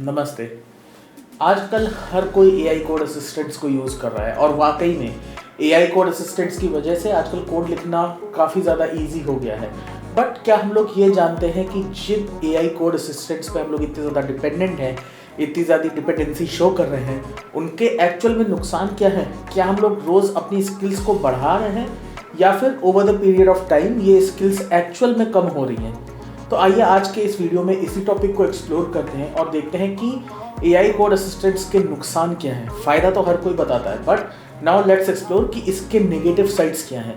नमस्ते। आजकल हर कोई एआई कोड असिस्टेंट्स को यूज़ कर रहा है और वाकई में एआई कोड असिस्टेंट्स की वजह से आजकल कोड लिखना काफ़ी ज़्यादा इजी हो गया है। बट क्या हम लोग ये जानते हैं कि जिन एआई कोड असिस्टेंट्स पे हम लोग इतने ज़्यादा डिपेंडेंट हैं, इतनी ज़्यादा डिपेंडेंसी शो कर रहे हैं, उनके एक्चुअल में नुकसान क्या है? क्या हम लोग रोज़ अपनी स्किल्स को बढ़ा रहे हैं या फिर over the period of time ये स्किल्स एक्चुअल में कम हो रही हैं? तो आइए आज के इस वीडियो में इसी टॉपिक को एक्सप्लोर करते हैं और देखते हैं कि एआई कोड असिस्टेंट्स के नुकसान क्या हैं। फ़ायदा तो हर कोई बताता है, बट नाउ लेट्स एक्सप्लोर कि इसके नेगेटिव साइड्स क्या हैं।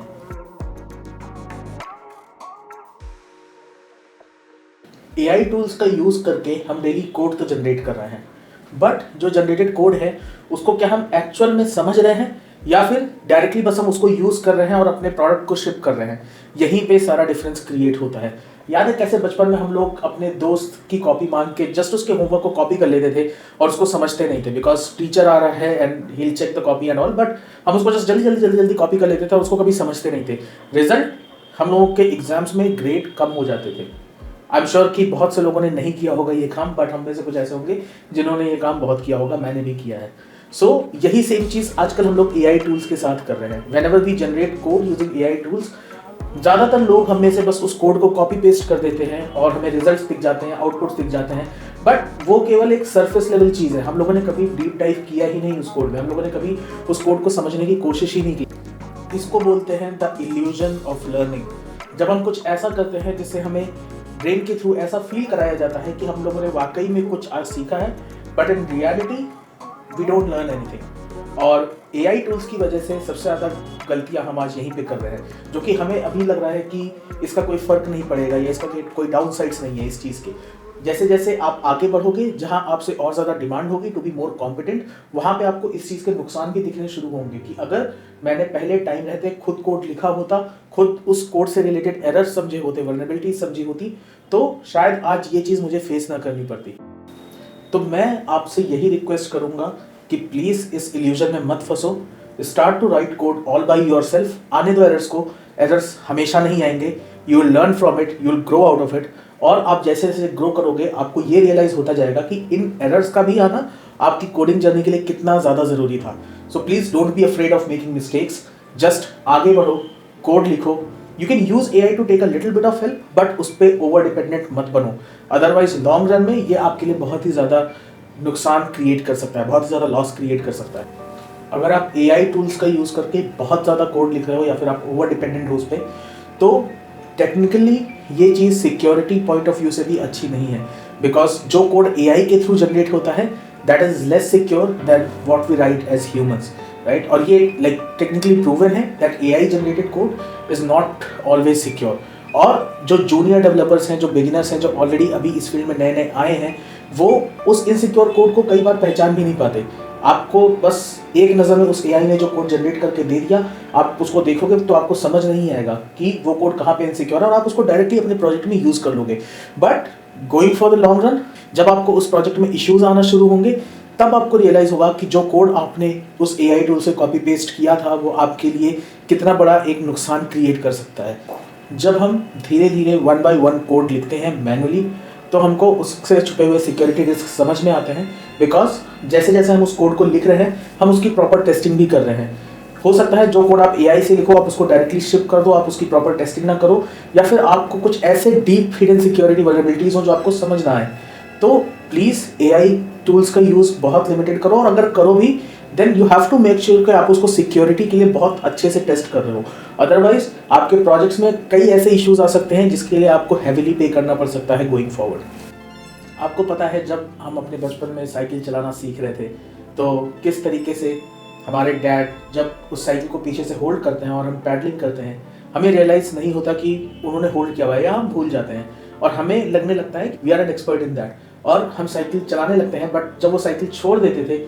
एआई टूल्स का यूज़ करके हम डेली कोड तो जनरेट कर रहे हैं, बट जो जनरेटेड कोड है उसको क्या हम एक्चुअल में समझ रहे हैं या फिर डायरेक्टली बस हम उसको यूज़ कर रहे हैं और अपने प्रोडक्ट को शिप कर रहे हैं? यहीं पे सारा डिफरेंस क्रिएट होता है। याद है कैसे बचपन में हम लोग अपने दोस्त की कॉपी मांग के जस्ट उसके होमवर्क को कॉपी कर लेते थे और उसको समझते नहीं थे, बिकॉज टीचर आ रहा है and he will check the copy and all, but हम उसको जस्ट जल्दी कॉपी कर लेते थे और उसको कभी समझते नहीं थे। रिजल्ट, हम लोगों के एग्जाम्स में ग्रेड कम हो जाते थे। आई एम श्योर कि बहुत से लोगों ने नहीं किया होगा ये काम, बट हम में से कुछ ऐसे होंगे जिन्होंने ये काम बहुत किया होगा, मैंने भी किया है। सो यही सेम चीज़ आजकल हम लोग एआई टूल्स के साथ कर रहे हैं। Whenever we generate code using AI tools, ज़्यादातर लोग हम में से बस उस कोड को कॉपी पेस्ट कर देते हैं और हमें रिजल्ट्स दिख जाते हैं, आउटपुट्स दिख जाते हैं, बट वो केवल एक सरफेस लेवल चीज़ है। हम लोगों ने कभी डीप डाइव किया ही नहीं उस कोड में, हम लोगों ने कभी उस कोड को समझने की कोशिश ही नहीं की। इसको बोलते हैं द इल्यूजन ऑफ लर्निंग। जब हम कुछ ऐसा करते हैं जिससे हमें ब्रेन के थ्रू ऐसा फील कराया जाता है कि हम लोगों ने वाकई में कुछ आज सीखा है, but in reality we don't learn anything. और एआई टूल्स की वजह से सबसे ज़्यादा गलतियां हम आज यहीं पे कर रहे हैं, जो कि हमें अभी लग रहा है कि इसका कोई फ़र्क नहीं पड़ेगा या इसका कोई डाउन साइड्स नहीं है इस चीज़ के। जैसे जैसे आप आगे बढ़ोगे, जहां आपसे और ज़्यादा डिमांड होगी टू बी मोर कॉम्पिटेंट, वहां पे आपको इस चीज़ के नुकसान भी दिखने शुरू होंगे कि अगर मैंने पहले टाइम रहते खुद कोड लिखा होता, खुद उस कोड से रिलेटेड एरर्स समझे होते, वल्नरेबिलिटीज समझी होती, तो शायद आज ये चीज़ मुझे फेस ना करनी पड़ती। तो मैं आपसे यही रिक्वेस्ट करूंगा कि प्लीज़ इस इल्यूजन में मत फंसो। Start to write code all by yourself. आने दो एरर्स को, एरर्स हमेशा नहीं आएंगे। You will learn from it, you will grow out of it. और आप जैसे जैसे ग्रो करोगे आपको ये रियलाइज होता जाएगा कि इन एरर्स का भी आना आपकी कोडिंग जर्नी के लिए कितना ज़्यादा ज़रूरी था। So please don't be afraid of making mistakes. Just आगे बढ़ो, कोड लिखो। You can use AI to take a little bit of help, but उस पर ओवर डिपेंडेंट मत बनो, अदरवाइज लॉन्ग रन में ये आपके लिए बहुत ही ज़्यादा नुकसान क्रिएट कर सकता है, बहुत ही ज़्यादा लॉस क्रिएट कर सकता है। अगर आप एआई टूल्स का यूज़ करके बहुत ज़्यादा कोड लिख रहे हो या फिर आप ओवर डिपेंडेंट हो उस पर, तो टेक्निकली ये चीज़ सिक्योरिटी पॉइंट ऑफ व्यू से भी अच्छी नहीं है, बिकॉज जो कोड एआई के थ्रू जनरेट होता है that is less secure than what we write as humans, right. और ये लाइक टेक्निकली प्रूवन है that AI generated code is not always secure. और जो जूनियर डेवलपर्स हैं, जो बिगिनर्स हैं, जो ऑलरेडी अभी इस फील्ड में नए नए आए हैं, वो उस इनसिक्योर कोड को कई बार पहचान भी नहीं पाते। आपको बस एक नज़र में उस एआई ने जो कोड जनरेट करके दे दिया, आप उसको देखोगे तो आपको समझ नहीं आएगा कि वो कोड कहाँ पे इनसिक्योर है, और आप उसको डायरेक्टली अपने प्रोजेक्ट में यूज़ कर लोगे। But going for the long run, जब आपको उस प्रोजेक्ट में इश्यूज आना शुरू होंगे, तब आपको रियलाइज़ होगा कि जो कोड आपने उस एआई टूल से कॉपी पेस्ट किया था वो आपके लिए कितना बड़ा एक नुकसान क्रिएट कर सकता है। जब हम धीरे धीरे वन बाय वन कोड लिखते हैं मैनुअली, तो हमको उससे छुपे हुए सिक्योरिटी रिस्क समझ में आते हैं, बिकॉज जैसे जैसे हम उस कोड को लिख रहे हैं हम उसकी प्रॉपर टेस्टिंग भी कर रहे हैं। हो सकता है जो कोड आप एआई से लिखो आप उसको डायरेक्टली शिप कर दो, आप उसकी प्रॉपर टेस्टिंग ना करो, या फिर आपको कुछ ऐसे डीप हिडन सिक्योरिटी वल्नरेबिलिटीज हो जो आपको समझ ना आए। तो प्लीज़ एआई टूल्स का यूज़ बहुत लिमिटेड करो, और अगर करो भी then you have to make sure कि आप उसको सिक्योरिटी के लिए बहुत अच्छे से टेस्ट कर रहे हो। अदरवाइज आपके प्रोजेक्ट्स में कई ऐसे इश्यूज आ सकते हैं जिसके लिए आपको हैविली पे करना पड़ सकता है गोइंग फॉरवर्ड। आपको पता है जब हम अपने बचपन में साइकिल चलाना सीख रहे थे तो किस तरीके से हमारे डैड जब उस साइकिल को पीछे से होल्ड करते हैं और हम पैडलिंग करते हैं, हमें रियलाइज़ नहीं होता कि उन्होंने होल्ड किया हुआ है, या हम भूल जाते हैं और हमें लगने लगता है कि we are an expert in that, और हम साइकिल चलाने लगते हैं। बट जब वो साइकिल छोड़ देते थे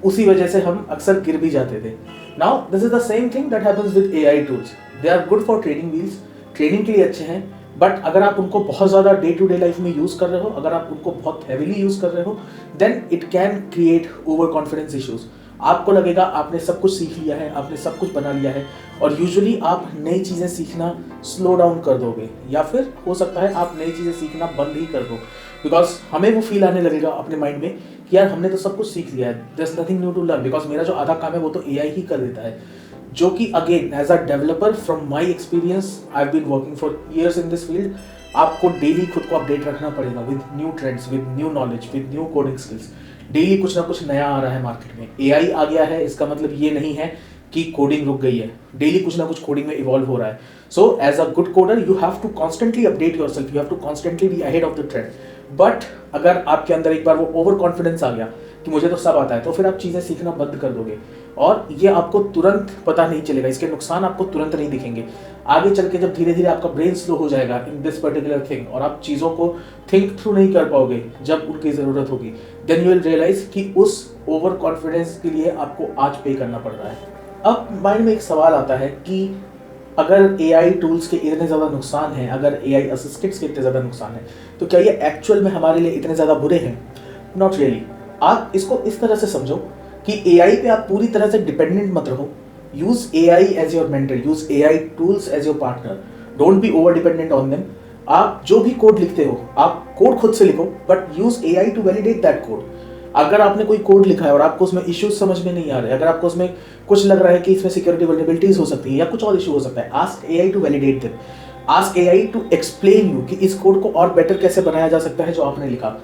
उसी वजह से हम अक्सर गिर भी जाते थे। Now this is the same thing that happens with AI tools. They are good for training wheels, training के लिए अच्छे हैं, बट अगर आप उनको बहुत ज़्यादा डे टू डे लाइफ में यूज़ कर रहे हो, अगर आप उनको बहुत हैवीली यूज़ कर रहे हो, then it can create over confidence issues. आपको लगेगा आपने सब कुछ सीख लिया है, आपने सब कुछ बना लिया है, और यूजुअली आप नई चीज़ें सीखना स्लो डाउन कर दोगे, या फिर हो सकता है आप नई चीज़ें सीखना बंद ही कर दो। बिकॉज हमें वो फील आने लगेगा अपने माइंड में कि यार हमने तो सब कुछ सीख लिया है, there is nothing new to learn, because मेरा जो आधा काम है वो तो एआई ही कर देता है। जो कि again as a developer from my experience, I have been working for years in this field, आपको डेली खुद को अपडेट रखना पड़ेगा with new trends, with new knowledge, with new coding skills. Daily कुछ ना कुछ नया आ रहा है मार्केट में। एआई आ गया है, इसका मतलब ये नहीं है कि कोडिंग रुक गई है, डेली कुछ ना कुछ कोडिंग में इवॉल्व हो रहा है। So as a good coder you have to constantly update yourself, you have to constantly be ahead of the trend. But अगर आपके अंदर एक बार वो ओवर कॉन्फिडेंस आ गया कि मुझे तो सब आता है, तो फिर आप चीज़ें सीखना बंद कर दोगे और ये आपको तुरंत पता नहीं चलेगा, इसके नुकसान आपको तुरंत नहीं दिखेंगे। आगे चल के जब धीरे धीरे आपका ब्रेन स्लो हो जाएगा इन दिस पर्टिकुलर थिंग और आप चीज़ों को थिंक थ्रू नहीं कर पाओगे जब उनकी ज़रूरत होगी, देन यू विल रियलाइज कि उस ओवर कॉन्फिडेंस के लिए आपको आज पे करना पड़ रहा है। अब माइंड में एक सवाल आता है कि अगर एआई टूल्स के इतने ज़्यादा नुकसान हैं, अगर एआई असिस्टेंट्स के इतने ज़्यादा नुकसान हैं, तो क्या ये एक्चुअल में हमारे लिए इतने ज़्यादा बुरे हैं? Not really. आप इसको इस तरह से समझो कि एआई पे आप पूरी तरह से डिपेंडेंट मत रहो। Use AI as your mentor, use AI tools as your partner, don't be over dependent on them. आप जो भी कोड लिखते हो, आप कोड खुद से लिखो, but use AI to validate that code. अगर आपने कोई कोड लिखा है और आपको उसमें इश्यूज समझ में नहीं आ रहे, अगर आपको उसमें कुछ लग रहा है कि इसमें सिक्योरिटी वल्नरेबिलिटीज हो सकती है या कुछ और इशू हो सकता है, ask AI to validate them, ask AI to explain you कि इस कोड को और बेटर कैसे बनाया जा सकता है जो आपने लिखा।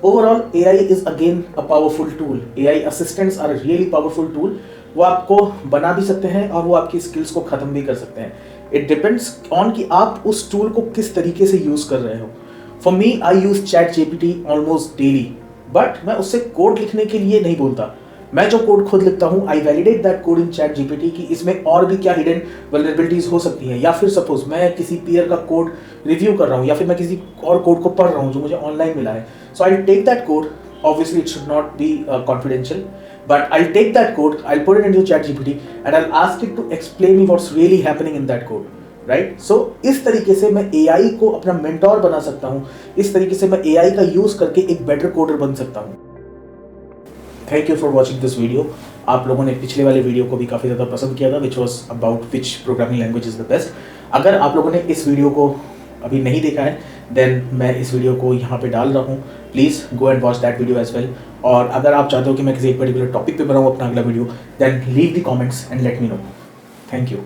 Overall AI is again a powerful tool, AI assistants are really powerful tool. वो आपको बना भी सकते हैं और वो आपकी स्किल्स को खत्म भी कर सकते हैं। इट डिपेंड्स ऑन कि आप उस टूल को किस तरीके से यूज कर रहे हो। For me I use chat GPT almost daily, but मैं उससे कोड लिखने के लिए नहीं बोलता। मैं जो कोड खुद लिखता हूँ, I validate that code in ChatGPT कि इसमें और भी क्या हिडन वल्नरेबिलिटीज हो सकती हैं, या फिर सपोज मैं किसी पीयर का कोड रिव्यू कर रहा हूँ या फिर मैं किसी और कोड को पढ़ रहा हूँ जो मुझे ऑनलाइन मिला है। So I take that code, obviously it should not be confidential, but I'll take that code, I'll put it into ChatGPT and I'll ask it to explain me what's really happening in that code, right? So इस तरीके से मैं AI को अपना mentor बना सकता हूँ, इस तरीके से मैं AI का यूज करके एक बेटर कोडर बन सकता हूँ। Thank you for watching this video. आप लोगों ने पिछले वाले वीडियो को भी काफ़ी ज़्यादा पसंद किया था, which was about which programming language is the best. अगर आप लोगों ने इस वीडियो को अभी नहीं देखा है, देन मैं इस वीडियो को यहाँ पे डाल रहा हूँ, please go and watch that video as well. और अगर आप चाहते हो कि मैं किसी एक पर्टिकुलर टॉपिक पे बनाऊँ अपना अगला video, then leave the comments and let me know. Thank you.